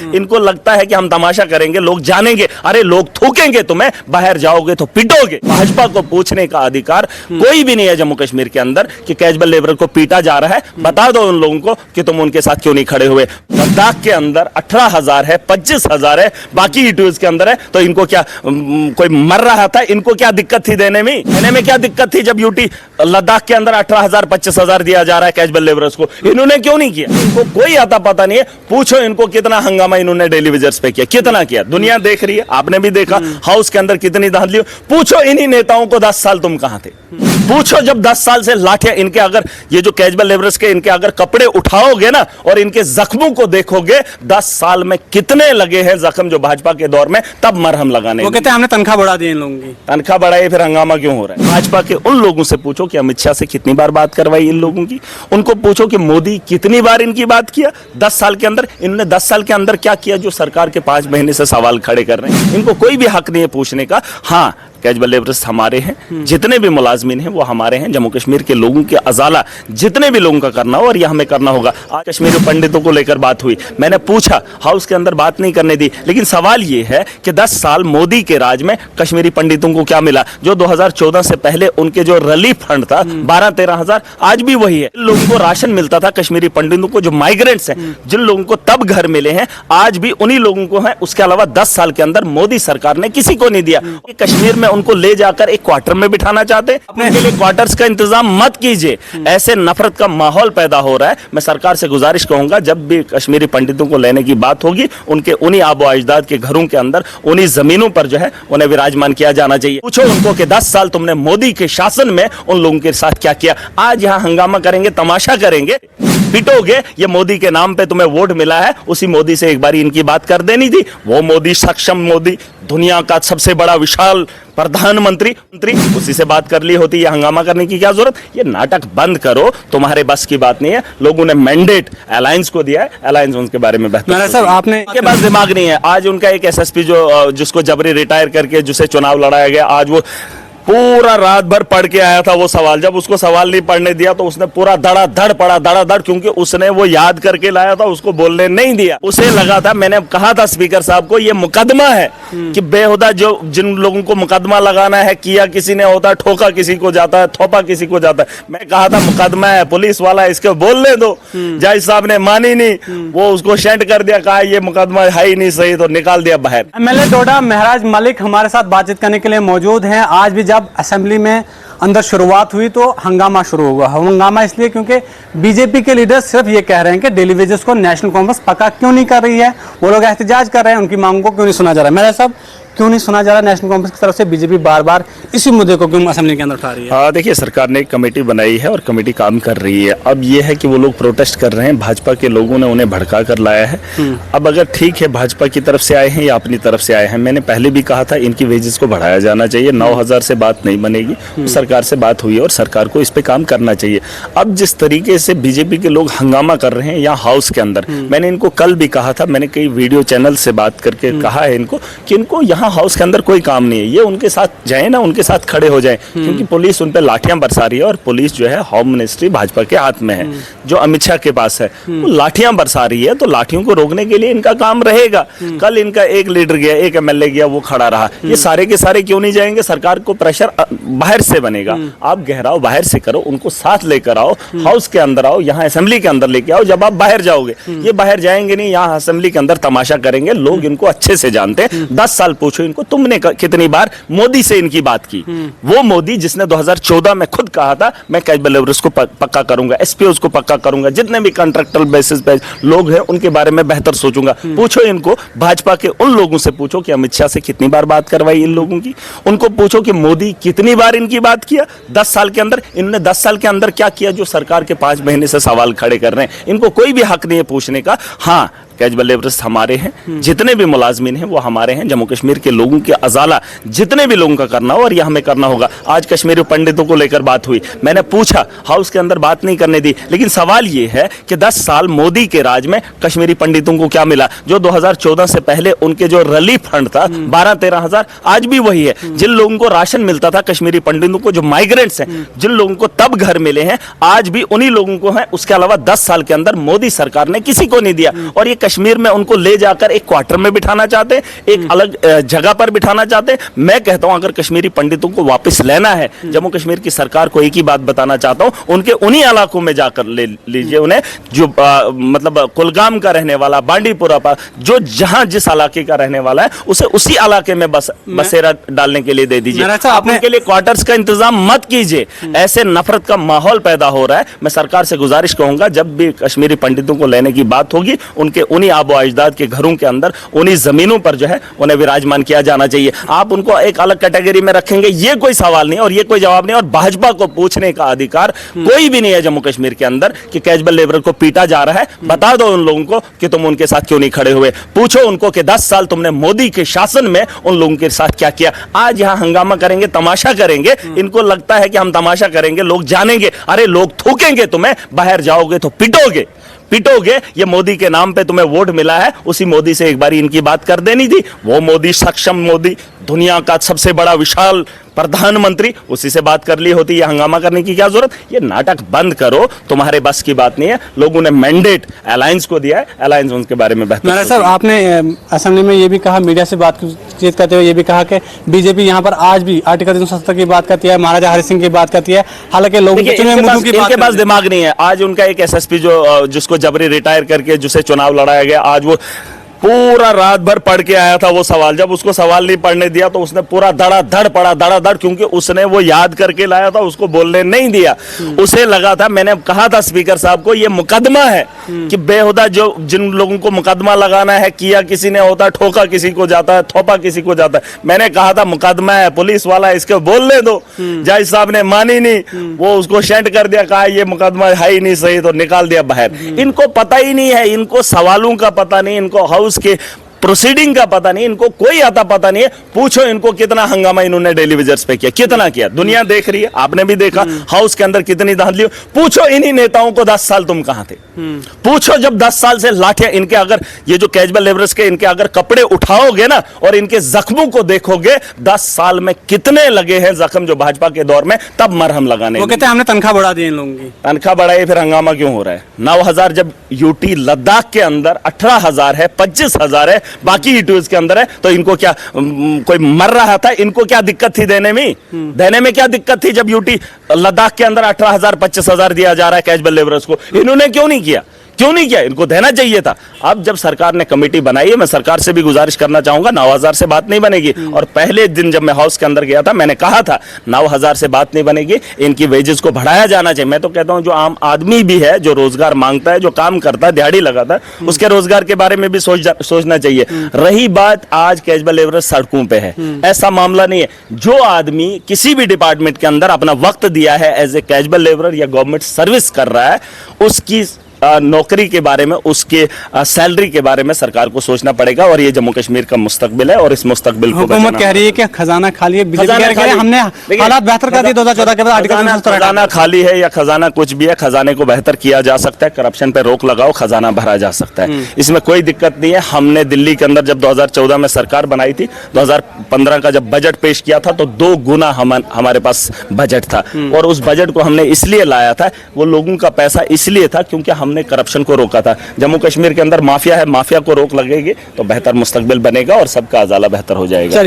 इनको लगता है कि हम तमाशा करेंगे, लोग जानेंगे, अरे लोग थूकेंगे तुम्हें, बाहर जाओगे तो पिटोगे। भाजपा को पूछने का अधिकार कोई भी नहीं है जम्मू कश्मीर के अंदर कि कैजुअल लेबर को पीटा जा रहा है। बता दो उन लोगों को कि तुम उनके साथ क्यों नहीं खड़े हुए। लद्दाख के अंदर 18,000 है, 25,000 है, बाकी ईटीयूज के अंदर है, तो इनको क्या कोई मर रहा था? इनको क्या दिक्कत थी देने में क्या दिक्कत थी जब यूटी लद्दाख के अंदर 18,000 25,000 दिया जा रहा है कैजुअल लेबरर्स को? इन्होंने क्यों नहीं किया? इनको कोई आता पता नहीं है। पूछो इनको कितना हंगामा इन्होंने डेली वेजर्स पे किया, कितना किया। दुनिया देख रही है, आपने भी देखा हाउस के अंदर कितनी धांधली। पूछो इन्हीं नेताओं को 10 साल तुम कहां थे? पूछो जब 10 साल से लाठियां इनके, अगर ये जो कैजुअल लेबरर्स के इनके अगर कपड़े उठाओगे ना और इनके जख्मों को देखोगे, 10 साल में कितने लगे हैं जख्म जो भाजपा के दौर में, तब मरहम लगाने। वो कहते हैं हमने तनख्वाह बढ़ा दी इन लोगों की। तनख्वाह बढ़ाई, फिर हंगामा क्यों हो रहा है? भाजपा के उन लोगों से पूछो कि अमित शाह से कितनी बार बात करवाई इन लोगों की। उनको पूछो कि मोदी कितनी बार इनकी बात किया 10 साल के अंदर। इन्होंने 10 साल के अंदर क्या किया जो सरकार के 5 महीने से सवाल खड़े कर रहे हैं? इनको कोई भी हक नहीं है पूछने का। हाँ, कैजुअल लेबरर्स हमारे हैं, जितने भी मुलाजमीन हैं वो हमारे हैं। जम्मू कश्मीर के लोगों के अजाला जितने भी लोगों का करना हो और यह हमें करना होगा। आज कश्मीरी पंडितों को लेकर बात हुई, मैंने पूछा, हाउस के अंदर बात नहीं करने दी, लेकिन सवाल ये है कि 10 साल मोदी के राज में कश्मीरी पंडितों को क्या मिला? जो 2014 से पहले उनके जो रिलीफ फंड था 12-13 हजार, आज भी वही है। लोगों को राशन मिलता था कश्मीरी पंडितों को, जो माइग्रेंट्स हैं, जिन लोगों को तब घर मिले हैं, आज भी उन्हीं लोगों को है। उसके अलावा 10 साल के अंदर मोदी सरकार ने किसी को नहीं दिया। कश्मीर में उनको ले जाकर एक क्वार्टर में बिठाना चाहते हैं। अपने लिए क्वार्टर्स का इंतजाम मत कीजिए। ऐसे नफरत का माहौल पैदा हो रहा है। मैं सरकार से गुजारिश कहूंगा, जब भी कश्मीरी पंडितों को लेने की बात होगी, उनके उन्हीं आबो अजदाद के घरों के अंदर, उन्हीं जमीनों पर जो है उन्हें विराजमान किया जाना चाहिए। पूछो उनको कि 10 साल तुमने मोदी के शासन में उन लोगों के साथ क्या किया। आज यहां हंगामा करेंगे, तमाशा करेंगे, पिटोगे। ये मोदी के नाम पे तुम्हें वोट मिला है, उसी मोदी से एक बार इनकी बात कर देनी थी। वो मोदी, सक्षम मोदी, दुनिया का सबसे बड़ा विशाल प्रधानमंत्री, उसी से बात कर ली होती। ये हंगामा करने की क्या जरूरत? ये नाटक बंद करो, तुम्हारे बस की बात नहीं है। लोगों ने मैंडेट अलायंस को दिया है, अलायंस उनके बारे में बेहतर सर आपने के पास दिमाग नहीं है। आज उनका एक एसएसपी जिसको जबरी रिटायर करके जिसे चुनाव लड़ाया गया, आज वो पूरा रात भर पढ़ के आया था वो सवाल। जब उसको सवाल नहीं पढ़ने दिया तो उसने पूरा धड़ाधड़ पढ़ा, धड़ाधड़, क्योंकि उसने वो याद करके लाया था, उसको बोलने नहीं दिया। उसे लगा था, मैंने कहा था स्पीकर साहब को, ये मुकदमा है कि बेहुदा जो जिन लोगों को मुकदमा लगाना है, किया किसी ने होता, ठोका किसी को जाता है, थोपा किसी को जाता है। मैं कहा था मुकदमा है, पुलिस वाला इसको बोलने दो। जज साहब ने मानी नहीं, वो उसको सेंड कर दिया, कहा ये मुकदमा है ही नहीं सही, तो निकाल दिया बाहर। एमएलए डोडा महराज मलिक हमारे साथ बातचीत करने के लिए मौजूद हैं। आज भी जब असेंबली में अंदर शुरुआत हुई तो हंगामा शुरू हुआ। हंगामा इसलिए क्योंकि बीजेपी के लीडर सिर्फ ये कह रहे हैं कि डेली वेजेस को नेशनल कांग्रेस पक्का क्यों नहीं कर रही है। वो लोग एहतजाज कर रहे हैं, उनकी मांगों को क्यों नहीं सुना जा रहा है। मेरा साहब, क्यों नहीं सुना जा रहा नेशनल कांग्रेस की तरफ से? बीजेपी बार बार इसी मुद्दे को क्यों असेंबली के अंदर उठा रही है? देखिए, सरकार ने एक कमेटी बनाई है और कमेटी काम कर रही है। अब ये है कि वो लोग प्रोटेस्ट कर रहे हैं, भाजपा के लोगों ने उन्हें भड़का कर लाया है। अब अगर ठीक है भाजपा की तरफ से आए हैं या अपनी तरफ से आए हैं, मैंने पहले भी कहा था इनकी वेजेस को बढ़ाया जाना चाहिए। 9,000 से बात नहीं बनेगी। तो सरकार से बात हुई है और सरकार को इस पे काम करना चाहिए। अब जिस तरीके से बीजेपी के लोग हंगामा कर रहे हैं यहाँ हाउस के अंदर, मैंने इनको कल भी कहा था, मैंने कई वीडियो चैनल से बात करके कहा है इनको कि इनको यहाँ हाउस के अंदर कोई काम नहीं है। ये उनके साथ जाए ना, उनके साथ खड़े हो जाए, क्योंकि पुलिस उन पे लाठियां बरसा रही है और पुलिस जो है होम मिनिस्ट्री भाजपा के हाथ में है, जो अमित शाह के पास है। वो लाठियां बरसा रही है, तो लाठियों को रोकने के लिए इनका काम रहेगा। कल इनका एक लीडर गया, एक एमएलए गया, वो खड़ा रहा। ये सारे के सारे क्यों नहीं जाएंगे? सरकार को प्रेशर बाहर से बनेगा। आप गहराओ बाहर से करो, उनको साथ लेकर आओ, हाउस के अंदर आओ, यहाँ असेंबली के अंदर लेके आओ। जब आप बाहर जाओगे, ये बाहर जाएंगे नहीं, यहाँ असेंबली के अंदर तमाशा करेंगे। लोग इनको अच्छे से जानते हैं। 10 साल पूछो इनको, तुमने कितनी बार मोदी से इनकी बात की? वो मोदी जिसने 2014 में खुद कहा था मैं कैजुअल लेबरर्स को पक्का करूंगा, एसपीओस को पक्का करूंगा, जितने भी कॉन्ट्रैक्चुअल बेसिस पे लोग हैं उनके बारे में बेहतर सोचूंगा। पूछो इनको, भाजपा के उन लोगों से पूछो कि अमित शाह से कितनी बार बात करवाई इन लोगों की। उनको पूछो कि मोदी कितनी बार इनकी बात किया 10 साल के अंदर। इन्होंने 10 साल के अंदर क्या किया जो सरकार के 5 महीने से सवाल खड़े कर रहे हैं? इनको कोई भी हक नहीं है पूछने का। हाँ, कैजुअल लेबरर्स हमारे हैं, जितने भी मुलाजमीन हैं वो हमारे हैं। जम्मू कश्मीर के लोगों के अजाला जितने भी लोगों का करना हो और यह हमें करना होगा। आज कश्मीरी पंडितों को लेकर बात हुई, मैंने पूछा, हाउस के अंदर बात नहीं करने दी, लेकिन सवाल ये है कि 10 साल मोदी के राज में कश्मीरी पंडितों को क्या मिला? जो 2014 से पहले उनके जो रिलीफ फंड था 12-13 हजार, आज भी वही है। जिन लोगों को राशन मिलता था कश्मीरी पंडितों को, जो माइग्रेंट्स हैं, जिन लोगों को तब घर मिले हैं, आज भी उन्हीं लोगों को है। उसके अलावा 10 साल के अंदर मोदी सरकार ने किसी को नहीं दिया। और ये कश्मीर में उनको ले जाकर एक क्वार्टर में बिठाना चाहते हैं, एक अलग जगह पर बिठाना चाहते हैं। मैं कहता हूं अगर कश्मीरी पंडितों को वापस लेना है, जम्मू कश्मीर की सरकार को एक ही बात बताना चाहता हूं, उनके उन्हीं इलाकों में जाकर ले लीजिए उन्हें, जो मतलब कुलगाम का रहने वाला, बांडीपुरा पर, जो जहां जिस इलाके का रहने वाला है उसे उसी इलाके में बसेरा डालने के लिए दे दीजिए। आप उनके लिए क्वार्टर्स का इंतजाम मत कीजिए। ऐसे नफरत का माहौल पैदा हो रहा है। मैं सरकार से गुजारिश कहूंगा जब भी कश्मीरी पंडितों को लेने की बात होगी, उनके उन्हीं आबो अजदाद के घरों के अंदर, उन्हीं जमीनों पर जो है उन्हें विराजमान किया जाना चाहिए। आप उनको एक अलग कैटेगरी में रखेंगे, ये कोई सवाल नहीं और ये कोई जवाब नहीं। और भाजपा को पूछने का अधिकार कोई भी नहीं है जम्मू कश्मीर के अंदर कि कैजुअल लेबर को पीटा जा रहा है। बता दो उन लोगों को कि तुम उनके साथ क्यों नहीं खड़े हुए। पूछो उनको कि 10 साल तुमने मोदी के शासन में उन लोगों के साथ क्या किया। आज यहां हंगामा करेंगे, तमाशा करेंगे, इनको लगता है कि हम तमाशा करेंगे, लोग जानेंगे। अरे लोग थूकेंगे तुम्हें, बाहर जाओगे तो पिटोगे। ये मोदी के नाम पे तुम्हें वोट मिला है, उसी मोदी से एक बारी इनकी बात कर देनी थी। वो मोदी, सक्षम मोदी, दुनिया का सबसे बड़ा विशाल प्रधानमंत्री, उसी से बात कर ली होती। ये हंगामा करने की क्या जरूरत। ये नाटक बंद करो, तुम्हारे बस की बात नहीं है। लोगों ने मैंडेट अलायंस को दिया है, अलायंस उनके बारे में बेहतर। सर, आपने असेंबली में ये भी कहा, मीडिया से बातचीत करते हुए ये भी कहा कि बीजेपी यहाँ पर आज भी आर्टिकल 370 की बात करती है, महाराजा हरि सिंह की बात करती है। हालांकि लोगों इनके पास दिमाग नहीं है। आज उनका एक एसएसपी जिसको जबरी रिटायर करके जिसे चुनाव लड़ाया गया, आज वो पूरा रात भर पढ़ के आया था वो सवाल। जब उसको सवाल नहीं पढ़ने दिया तो उसने पूरा धड़ाधड़ पढ़ा, धड़ाधड़, क्योंकि उसने वो याद करके लाया था, उसको बोलने नहीं दिया। उसे लगा था, मैंने कहा था स्पीकर साहब को, ये मुकदमा है कि बेहुदा जो जिन लोगों को मुकदमा लगाना है, किया किसी ने होता, ठोका किसी को जाता है, थोपा किसी को जाता है। मैंने कहा था मुकदमा है, पुलिस वाला है, इसको बोलने दो। जज साहब ने मानी नहीं, वो उसको शेंट कर दिया, कहा ये मुकदमा है ही नहीं सही, तो निकाल दिया बाहर। इनको पता ही नहीं है, इनको सवालों का पता नहीं, इनको हाउस के प्रोसीडिंग का पता नहीं, इनको कोई आता पता नहीं है। पूछो इनको कितना हंगामा इन्होंने डेली वेजर्स पे किया, कितना किया। दुनिया देख रही है, आपने भी देखा हाउस के अंदर कितनी धांधली। पूछो इन्हीं नेताओं को 10 साल तुम कहां थे। पूछो जब 10 साल से लाठियां इनके, अगर ये जो कैजुअल लेबरर्स के इनके अगर कपड़े उठाओगे ना और इनके जख्मों को देखोगे, 10 साल में कितने लगे हैं जख्म जो भाजपा के दौर में, तब मरहम लगाने। वो कहते हैं हमने तनख्वाह बढ़ा दी इन लोगों की। तनख्वाह बढ़ाई, फिर हंगामा क्यों हो रहा है। 9,000 जब यूटी लद्दाख के अंदर 18,000 है, 25,000 है, बाकी यूटीज के अंदर है, तो इनको क्या कोई मर रहा था, इनको क्या दिक्कत थी देने में क्या दिक्कत थी जब यूटी लद्दाख के अंदर 18,000 25,000 दिया जा रहा है कैजुअल लेबरर्स को। इन्होंने क्यों नहीं किया, इनको देना चाहिए था। अब जब सरकार ने कमेटी बनाई है, मैं सरकार से भी गुजारिश करना चाहूंगा, 9,000 से बात नहीं बनेगी। और पहले दिन जब मैं हाउस के अंदर गया था, मैंने कहा था 9,000 से बात नहीं बनेगी, इनकी वेजेस को बढ़ाया जाना चाहिए। मैं तो कहता हूं जो आम आदमी भी है, जो रोजगार मांगता है, जो काम करता है, दिहाड़ी लगाता है, उसके रोजगार के बारे में भी सोचना चाहिए। रही बात आज कैजुअल लेबर सड़कों पे है, ऐसा मामला नहीं है। जो आदमी किसी भी डिपार्टमेंट के अंदर अपना वक्त दिया है, एज ए कैजुअल लेबर या गवर्नमेंट सर्विस कर रहा है, उसकी नौकरी के बारे में, उसके सैलरी के बारे में सरकार को सोचना पड़ेगा। और ये जम्मू कश्मीर का मुस्तकबिल है और इस मुस्तकबिल को हुकूमत कह रही है कि खजाना खाली है, बीजेपी कह रही है हमने हालात बेहतर कर दिए 2014 के बाद। खजाना खाली है या खजाना कुछ भी है, खजाने को बेहतर किया जा सकता है, करप्शन पे रोक लगाओ, खजाना भरा जा सकता है, इसमें कोई दिक्कत नहीं है। हमने दिल्ली के अंदर जब 2014 में सरकार बनाई थी, 2015 का जब बजट पेश किया था, तो 2 गुना हमारे पास बजट था। और उस बजट को हमने इसलिए लाया था, वो लोगों का पैसा इसलिए था क्योंकि हमने करप्शन को रोका था। जम्मू कश्मीर के अंदर माफिया है, माफिया को रोक लगेगी तो बेहतर मुस्तकबिल बनेगा और सबका अजाला बेहतर हो जाएगा।